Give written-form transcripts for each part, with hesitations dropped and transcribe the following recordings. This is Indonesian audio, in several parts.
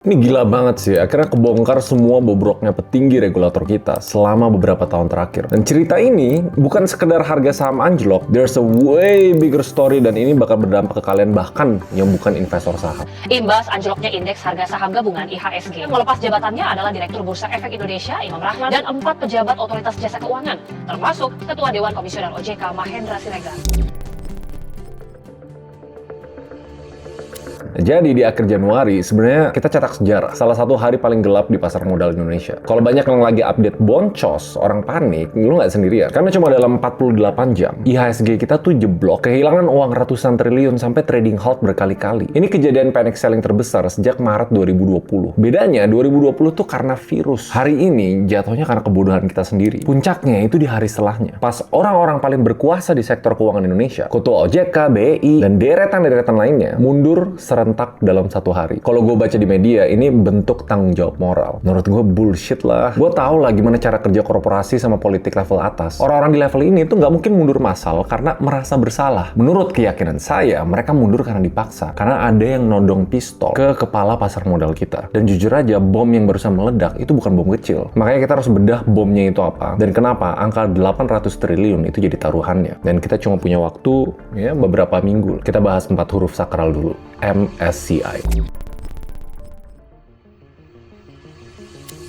Ini gila banget sih, akhirnya kebongkar semua bobroknya petinggi regulator kita selama beberapa tahun terakhir. Dan cerita ini bukan sekedar harga saham anjlok, there's a way bigger story dan ini bakal berdampak ke kalian bahkan yang bukan investor saham. Imbas anjloknya indeks harga saham gabungan IHSG. Yang melepas jabatannya adalah Direktur Bursa Efek Indonesia Imam Rahman dan 4 pejabat otoritas jasa keuangan, termasuk Ketua Dewan Komisioner OJK Mahendra Siregar. Jadi di akhir Januari, sebenarnya kita cetak sejarah. Salah satu hari paling gelap di pasar modal Indonesia. Kalau banyak yang lagi update boncos, orang panik, lu nggak sendirian. Karena cuma dalam 48 jam, IHSG kita tuh jeblok, kehilangan uang ratusan triliun sampai trading halt berkali-kali. Ini kejadian panic selling terbesar sejak Maret 2020. Bedanya, 2020 tuh karena virus. Hari ini, jatuhnya karena kebodohan kita sendiri. Puncaknya itu di hari setelahnya. Pas orang-orang paling berkuasa di sektor keuangan Indonesia, Ketua OJK, BI, dan deretan-deretan lainnya, mundur serentak dalam satu hari. Kalau gue baca di media, ini bentuk tanggung jawab moral. Menurut gue bullshit lah. Gue tahu lah gimana cara kerja korporasi sama politik level atas. Orang-orang di level ini tuh nggak mungkin mundur massal karena merasa bersalah. Menurut keyakinan saya, mereka mundur karena dipaksa. Karena ada yang nodong pistol ke kepala pasar modal kita. Dan jujur aja, bom yang barusan meledak itu bukan bom kecil. Makanya kita harus bedah bomnya itu apa. Dan kenapa angka 800 triliun itu jadi taruhannya. Dan kita cuma punya waktu ya beberapa minggu. Kita bahas 4 huruf sakral dulu. MSCI.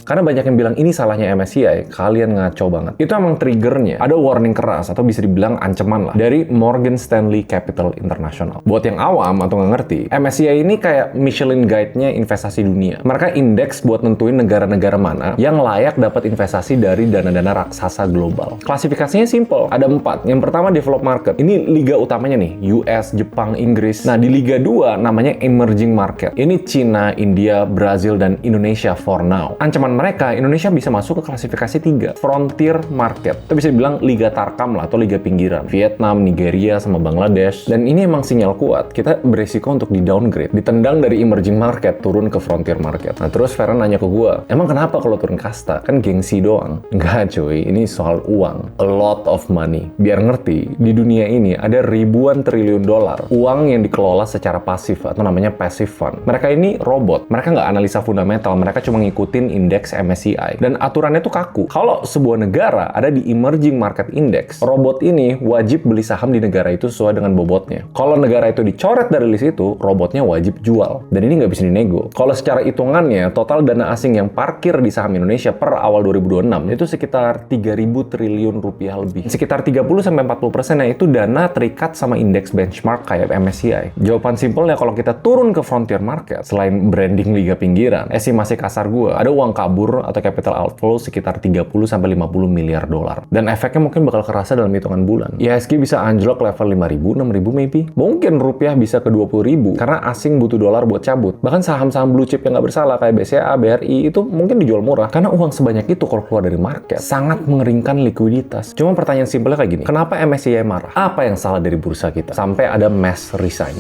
Karena banyak yang bilang ini salahnya MSCI, kalian ngaco banget. Itu emang triggernya. Ada warning keras atau bisa dibilang ancaman lah dari Morgan Stanley Capital International. Buat yang awam atau nggak ngerti, MSCI ini kayak Michelin Guide-nya investasi dunia. Mereka indeks buat nentuin negara-negara mana yang layak dapat investasi dari dana-dana raksasa global. Klasifikasinya simple, ada 4. Yang pertama developed market. Ini liga utamanya nih, US, Jepang, Inggris. Nah di liga 2 namanya emerging market. Ini Cina, India, Brazil, dan Indonesia for now. Ancaman mereka, Indonesia bisa masuk ke klasifikasi 3, frontier market. Kita bisa bilang liga tarkam lah, atau liga pinggiran. Vietnam, Nigeria, sama Bangladesh. Dan ini emang sinyal kuat, kita beresiko untuk di-downgrade. Ditendang dari emerging market, turun ke frontier market. Nah terus Feren nanya ke gue, emang kenapa kalau turun kasta? Kan gengsi doang. Enggak cuy, ini soal uang. A lot of money. Biar ngerti, di dunia ini ada ribuan triliun dolar. Uang yang dikelola secara pasif, atau namanya passive fund. Mereka ini robot. Mereka nggak analisa fundamental, mereka cuma ngikutin indeks MSCI. Dan aturannya tuh kaku. Kalau sebuah negara ada di emerging market index, robot ini wajib beli saham di negara itu sesuai dengan bobotnya. Kalau negara itu dicoret dari list itu, robotnya wajib jual. Dan ini nggak bisa dinego. Kalau secara hitungannya, total dana asing yang parkir di saham Indonesia per awal 2026 itu sekitar 3.000 triliun rupiah lebih. Sekitar 30-40% itu dana terikat sama indeks benchmark kayak MSCI. Jawaban simpelnya kalau kita turun ke frontier market, selain branding liga pinggiran, estimasi kasar gue, ada uang kabur atau capital outflow sekitar 30-50 miliar dolar. Dan efeknya mungkin bakal kerasa dalam hitungan bulan. IHSG bisa anjlok level 5.000, 6.000 maybe. Mungkin rupiah bisa ke 20.000 karena asing butuh dolar buat cabut. Bahkan saham-saham blue chip yang nggak bersalah kayak BCA, BRI itu mungkin dijual murah. Karena uang sebanyak itu kalau keluar dari market sangat mengeringkan likuiditas. Cuma pertanyaan simpelnya kayak gini, kenapa MSCI marah? Apa yang salah dari bursa kita? Sampai ada mass resign.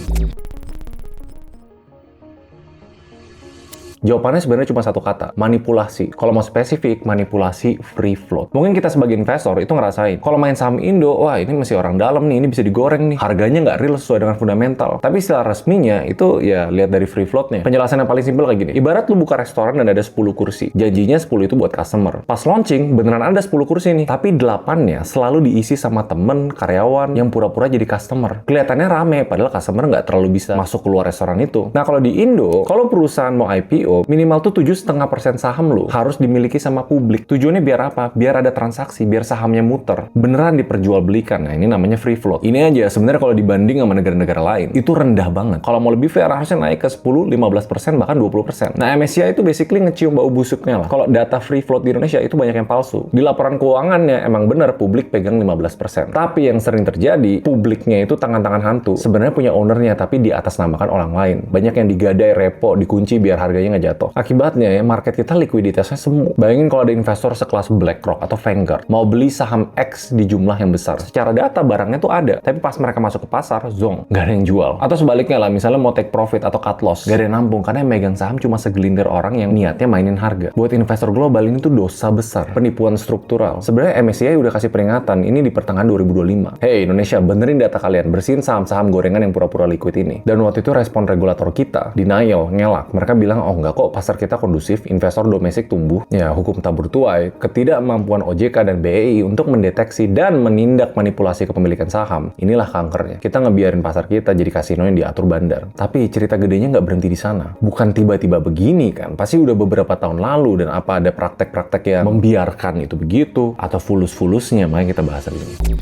Jawabannya sebenarnya cuma satu kata, manipulasi. Kalau mau spesifik, manipulasi free float. Mungkin kita sebagai investor itu ngerasain, kalau main saham Indo, wah ini masih orang dalam nih, ini bisa digoreng nih. Harganya nggak real sesuai dengan fundamental. Tapi istilah resminya itu ya lihat dari free floatnya. Penjelasan yang paling simpel kayak gini, ibarat lu buka restoran dan ada 10 kursi. Janjinya 10 itu buat customer. Pas launching, beneran ada 10 kursi nih. Tapi 8-nya selalu diisi sama temen, karyawan, yang pura-pura jadi customer. Kelihatannya rame, padahal customer nggak terlalu bisa masuk keluar restoran itu. Nah kalau di Indo, kalau perusahaan mau IPO, minimal tuh 7,5% saham lo harus dimiliki sama publik. Tujuannya biar apa? Biar ada transaksi, biar sahamnya muter. Beneran diperjualbelikan. Nah, ini namanya free float. Ini aja sebenarnya kalau dibanding sama negara-negara lain, itu rendah banget. Kalau mau lebih fair, harusnya naik ke 10, 15%, bahkan 20%. Nah, MSCI itu basically ngecium bau busuknya lah. Kalau data free float di Indonesia itu banyak yang palsu. Di laporan keuangannya emang bener publik pegang 15%. Tapi yang sering terjadi, publiknya itu tangan-tangan hantu. Sebenarnya punya ownernya, tapi di atas namakan orang lain. Banyak yang digadai, repo, dikunci biar harganya nggak jatuh. Akibatnya ya, market kita likuiditasnya semu. Bayangin kalau ada investor sekelas BlackRock atau Vanguard mau beli saham X di jumlah yang besar. Secara data barangnya tuh ada, tapi pas mereka masuk ke pasar, zong, nggak ada yang jual. Atau sebaliknya lah, misalnya mau take profit atau cut loss, nggak ada yang nampung karena yang megang saham cuma segelintir orang yang niatnya mainin harga. Buat investor global ini tuh dosa besar, penipuan struktural. Sebenarnya MSCI udah kasih peringatan ini di pertengahan 2025. Hey Indonesia, benerin data kalian, bersihin saham-saham gorengan yang pura-pura liquid ini. Dan waktu itu respon regulator kita, denial, ngelak. Mereka bilang, oh nggak enggak kok, pasar kita kondusif, investor domestik tumbuh. Ya, hukum tabur tuai, ketidakmampuan OJK dan BEI untuk mendeteksi dan menindak manipulasi kepemilikan saham, inilah kankernya. Kita ngebiarin pasar kita jadi kasino yang diatur bandar. Tapi cerita gedenya nggak berhenti di sana. Bukan tiba-tiba begini kan, pasti udah beberapa tahun lalu, dan apa ada praktek-praktek yang membiarkan itu begitu, atau fulus-fulusnya, makanya kita bahas hari ini.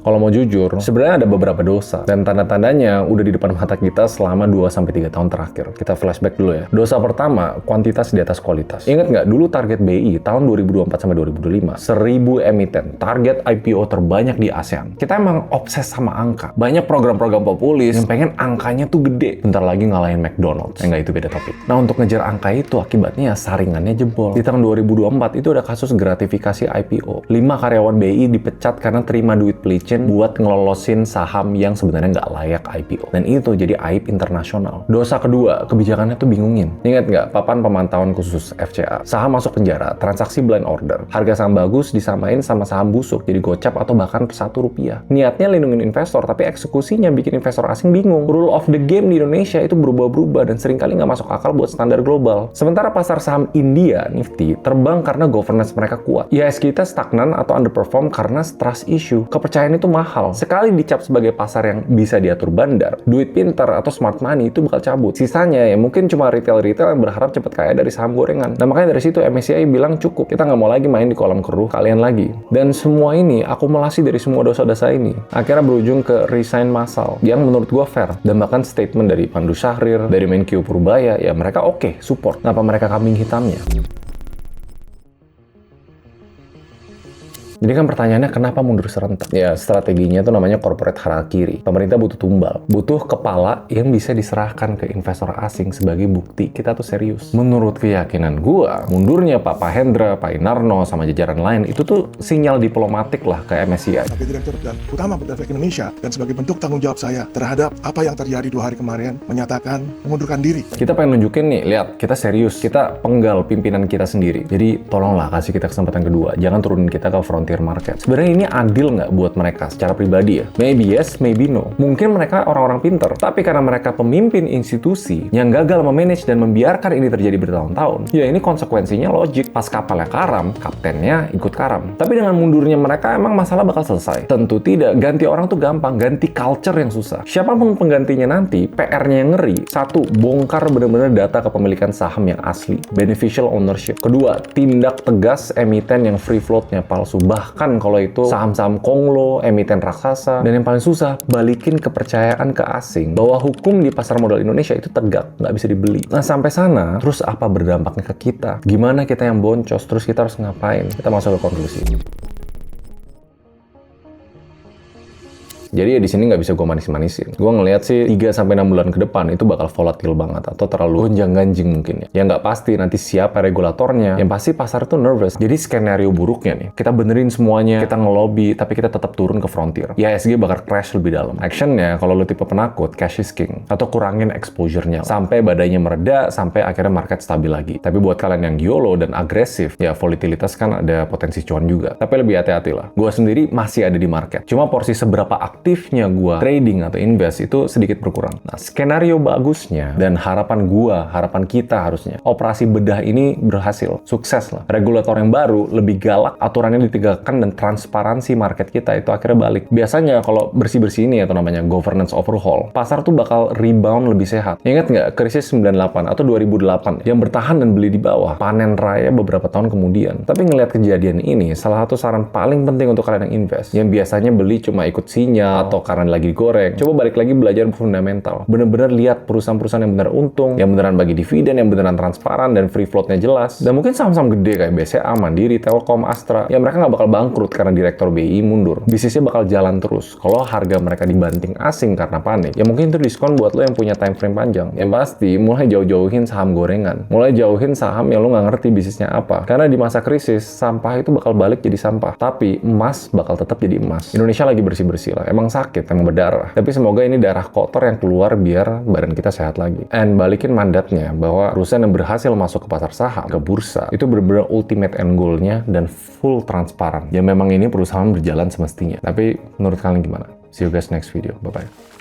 Kalau mau jujur, sebenarnya ada beberapa dosa, dan tanda-tandanya udah di depan mata kita selama 2-3 tahun terakhir. Kita flashback dulu ya. Dosa pertama, kuantitas di atas kualitas. Ingat nggak, dulu target BI tahun 2024-2025, 1000 emiten, target IPO terbanyak di ASEAN. Kita emang obses sama angka. Banyak program-program populis yang pengen angkanya tuh gede. Bentar lagi ngalahin McDonald's. Enggak, itu beda topik. Nah, untuk ngejar angka itu, akibatnya saringannya jebol. Di tahun 2024, itu ada kasus gratifikasi IPO. 5 karyawan BI dipecat karena terima duit pelicin buat ngelolosin saham yang sebenarnya nggak layak IPO. Dan itu jadi aib internasional. Dosa kedua, kebijakannya tuh bingungin. Ingat nggak, papan pemantauan khusus FCA. Saham masuk penjara, transaksi blind order. Harga saham bagus disamain sama saham busuk, jadi gocap atau bahkan Rp1. Niatnya lindungin investor, tapi eksekusinya bikin investor asing bingung. Rule of the game di Indonesia itu berubah-berubah dan seringkali nggak masuk akal buat standar global. Sementara pasar saham India, Nifty, terbang karena governance mereka kuat. IHSG kita stagnan atau underperform karena trust issue. Kepercayaan itu mahal. Sekali dicap sebagai pasar yang bisa diatur bandar, duit pintar atau smart money itu bakal cabut. Sisanya ya mungkin cuma retail-retail yang berharap cepet kaya dari saham gorengan. Nah, makanya dari situ MSCI bilang cukup. Kita nggak mau lagi main di kolam keruh kalian lagi. Dan semua ini akumulasi dari semua dosa-dosa ini akhirnya berujung ke resign massal yang menurut gua fair. Dan bahkan statement dari Pandu Syahrir, dari Menkyu Purbaya, ya mereka oke, support. Kenapa mereka kambing hitamnya? Jadi kan pertanyaannya, kenapa mundur serentak? Ya, strateginya itu namanya corporate harakiri. Pemerintah butuh tumbal. Butuh kepala yang bisa diserahkan ke investor asing sebagai bukti kita tuh serius. Menurut keyakinan gua, mundurnya Pak Pahendra, Pak Inarno, sama jajaran lain, itu tuh sinyal diplomatik lah ke MSCI. Sebagai Direktur dan Utama Bursa Efek Indonesia, dan sebagai bentuk tanggung jawab saya terhadap apa yang terjadi 2 hari kemarin, menyatakan mengundurkan diri. Kita pengen nunjukin nih, lihat, kita serius. Kita penggal pimpinan kita sendiri. Jadi, tolonglah kasih kita kesempatan kedua. Jangan turunin kita ke frontier market. Sebenarnya ini adil nggak buat mereka secara pribadi ya? Maybe yes, maybe no. Mungkin mereka orang-orang pinter, tapi karena mereka pemimpin institusi yang gagal memanage dan membiarkan ini terjadi bertahun-tahun, ya ini konsekuensinya logik. Pas kapalnya karam, kaptennya ikut karam. Tapi dengan mundurnya mereka, emang masalah bakal selesai? Tentu tidak. Ganti orang tuh gampang, ganti culture yang susah. Siapapun penggantinya nanti, PR-nya yang ngeri. 1, bongkar benar-benar data kepemilikan saham yang asli, beneficial ownership. Kedua, tindak tegas emiten yang free float-nya palsu. Bahkan kalau itu saham-saham konglo, emiten raksasa, dan yang paling susah, balikin kepercayaan ke asing bahwa hukum di pasar modal Indonesia itu tegak, nggak bisa dibeli. Nah, sampai sana, terus apa berdampaknya ke kita? Gimana kita yang boncos? Terus kita harus ngapain? Kita masuk ke konklusi. Jadi ya di sini nggak bisa gue manis-manisin. Gue ngelihat sih 3-6 bulan ke depan itu bakal volatil banget atau terlalu gonjang-ganjing mungkin ya. Ya nggak pasti nanti siapa regulatornya. Yang pasti pasar tuh nervous. Jadi skenario buruknya nih, kita benerin semuanya, kita ngelobi, tapi kita tetap turun ke frontier. Ya IHSG bakal crash lebih dalam. Actionnya kalau lo tipe penakut, cash is king. Atau kurangin exposure-nya sampai badainya mereda, sampai akhirnya market stabil lagi. Tapi buat kalian yang YOLO dan agresif, ya volatilitas kan ada potensi cuan juga. Tapi lebih hati-hati lah. Gue sendiri masih ada di market. Cuma porsi seberapa aktifnya gua trading atau invest itu sedikit berkurang. Nah, skenario bagusnya dan harapan kita harusnya, operasi bedah ini berhasil, sukses lah. Regulator yang baru, lebih galak, aturannya ditegakkan, dan transparansi market kita itu akhirnya balik. Biasanya kalau bersih-bersih ini atau namanya governance overhaul, pasar tuh bakal rebound lebih sehat. Ingat nggak krisis 98 atau 2008 yang bertahan dan beli di bawah, panen raya beberapa tahun kemudian. Tapi ngelihat kejadian ini, salah satu saran paling penting untuk kalian yang invest, yang biasanya beli cuma ikut sinyal atau karena lagi digoreng, coba balik lagi belajar fundamental. Bener-bener lihat perusahaan-perusahaan yang bener untung, yang beneran bagi dividen, yang beneran transparan dan free float-nya jelas. Dan mungkin saham-saham gede kayak BCA, Mandiri, Telkom, Astra, ya mereka nggak bakal bangkrut karena direktur BI mundur. Bisnisnya bakal jalan terus. Kalau harga mereka dibanting asing karena panik, ya mungkin itu diskon buat lo yang punya time frame panjang. Yang pasti, mulai jauh-jauhin saham gorengan. Mulai jauhin saham yang lo nggak ngerti bisnisnya apa. Karena di masa krisis, sampah itu bakal balik jadi sampah. Tapi emas bakal tetap jadi emas. Indonesia lagi bersih-bersih lah. Emang sakit, emang berdarah. Tapi semoga ini darah kotor yang keluar biar badan kita sehat lagi. And balikin mandatnya bahwa perusahaan yang berhasil masuk ke pasar saham, ke bursa, itu benar-benar ultimate end goal-nya dan full transparan. Ya memang ini perusahaan berjalan semestinya. Tapi menurut kalian gimana? See you guys next video. Bye-bye.